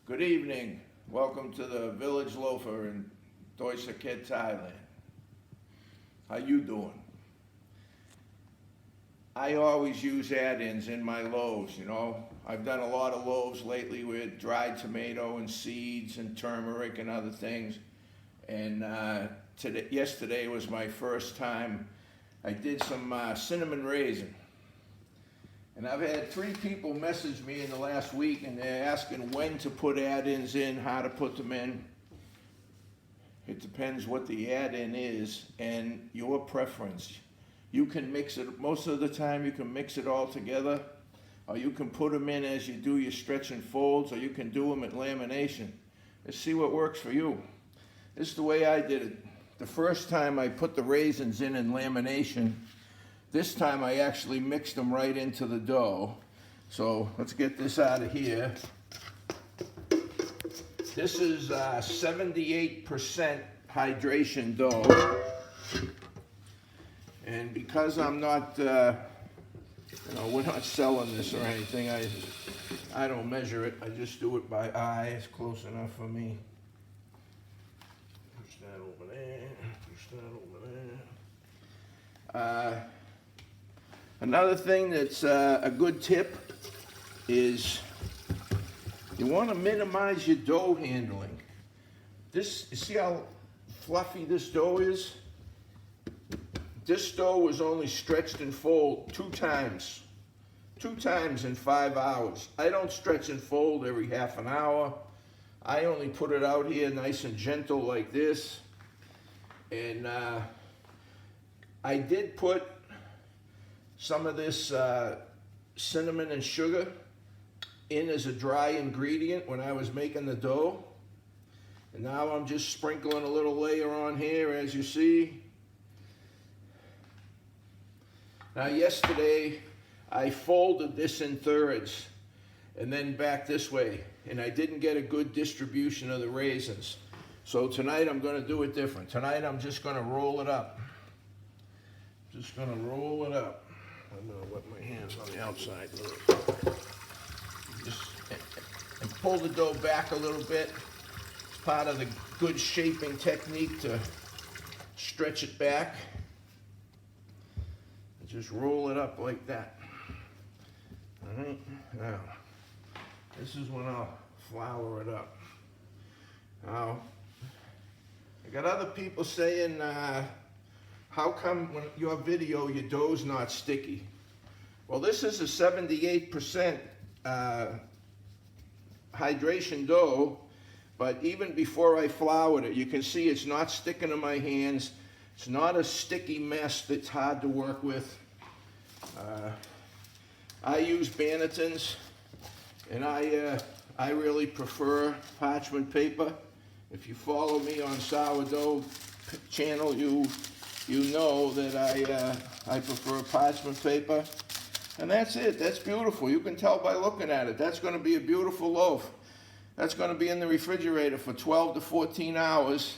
Good evening. Welcome to the Village Loafer in Doi Saket, Thailand. How you doing? I always use add-ins in my loaves, you know. I've done a lot of loaves lately with dried tomato and seeds and turmeric and other things. And yesterday was my first time. I did some cinnamon raisin. And I've had 3 people message me in the last week, and they're asking when to put add-ins in, how to put them in. It depends what the add-in is and your preference. You can mix it, most of the time you can mix it all together, or you can put them in as you do your stretch and folds, or you can do them at lamination. Let's see what works for you. This is the way I did it. The first time I put the raisins in lamination. This time I actually mixed them right into the dough. So let's get this out of here. This is 78% hydration dough. And because I'm not, we're not selling this or anything, I don't measure it. I just do it by eye. It's close enough for me. Push that over there, push that over there. Another thing that's a good tip is you want to minimize your dough handling. You see how fluffy this dough is? This dough was only stretched and fold 2 times. 2 times in 5 hours. I don't stretch and fold every half an hour. I only put it out here nice and gentle like this. And I did put some of this cinnamon and sugar in as a dry ingredient when I was making the dough. And now I'm just sprinkling a little layer on here, as you see. Now yesterday I folded this in thirds and then back this way, and I didn't get a good distribution of the raisins. So tonight I'm going to do it different. Tonight I'm just going to roll it up. Just going to roll it up. I'm going to wet my hands on the outside. And pull the dough back a little bit. It's part of the good shaping technique to stretch it back. And just roll it up like that. All right, now, this is when I'll flour it up. Now, I got other people saying, how come when your video, your dough's not sticky? Well, this is a 78% hydration dough, but even before I floured it, you can see it's not sticking to my hands. It's not a sticky mess that's hard to work with. I use Banneton's, and I really prefer parchment paper. If you follow me on sourdough channel, you know that I prefer parchment paper. And that's it. That's beautiful. You can tell by looking at it. That's going to be a beautiful loaf. That's going to be in the refrigerator for 12 to 14 hours.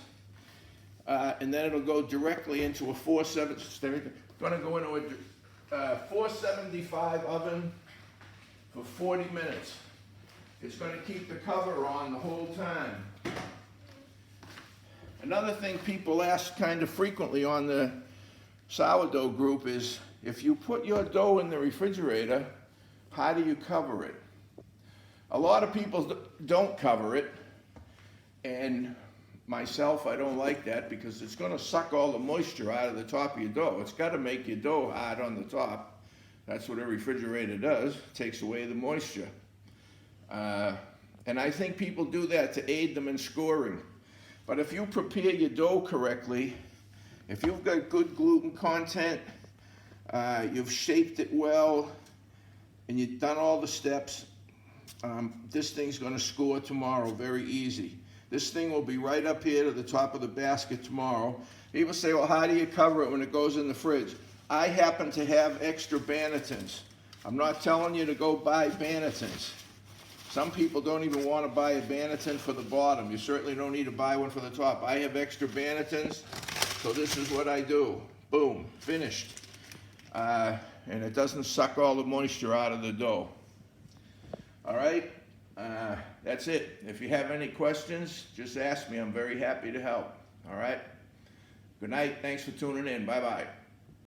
And then it'll go directly into a 475 oven for 40 minutes. It's going to keep the cover on the whole time. Another thing people ask kind of frequently on the sourdough group is, if you put your dough in the refrigerator, how do you cover it? A lot of people don't cover it, and myself, I don't like that because it's going to suck all the moisture out of the top of your dough. It's got to make your dough hard on the top. That's what a refrigerator does. It takes away the moisture. And I think people do that to aid them in scoring. But if you prepare your dough correctly, if you've got good gluten content, you've shaped it well, and you've done all the steps, this thing's going to score tomorrow very easy. This thing will be right up here to the top of the basket tomorrow. People say, well, how do you cover it when it goes in the fridge? I happen to have extra Banneton's. I'm not telling you to go buy Banneton's. Some people don't even want to buy a Banneton for the bottom. You certainly don't need to buy one for the top. I have extra Banneton's, so this is what I do. Boom, finished. And it doesn't suck all the moisture out of the dough. All right? That's it. If you have any questions, just ask me. I'm very happy to help. All right? Good night. Thanks for tuning in. Bye-bye.